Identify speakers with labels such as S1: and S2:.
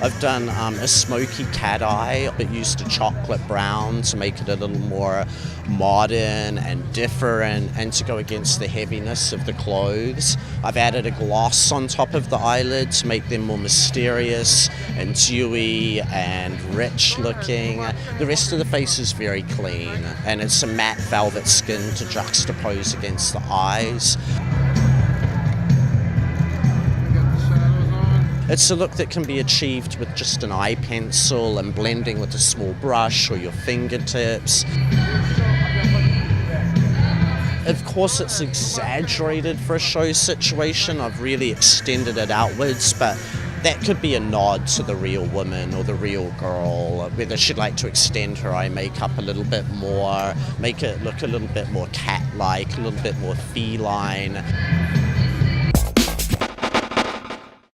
S1: I've done a Smokey Cat Eye, but used a chocolate brown to make it a little more modern and different and to go against the heaviness of the clothes. I've added a gloss on top of the eyelid to make them more mysterious and dewy and rich looking. The rest of the face is very clean, and it's a matte velvet skin to juxtapose against the eyes. It's a look that can be achieved with just an eye pencil and blending with a small brush or your fingertips. Of course, it's exaggerated for a show situation. I've really extended it outwards, but that could be a nod to the real woman or the real girl, whether she'd like to extend her eye makeup a little bit more, make it look a little bit more cat-like, a little bit more feline.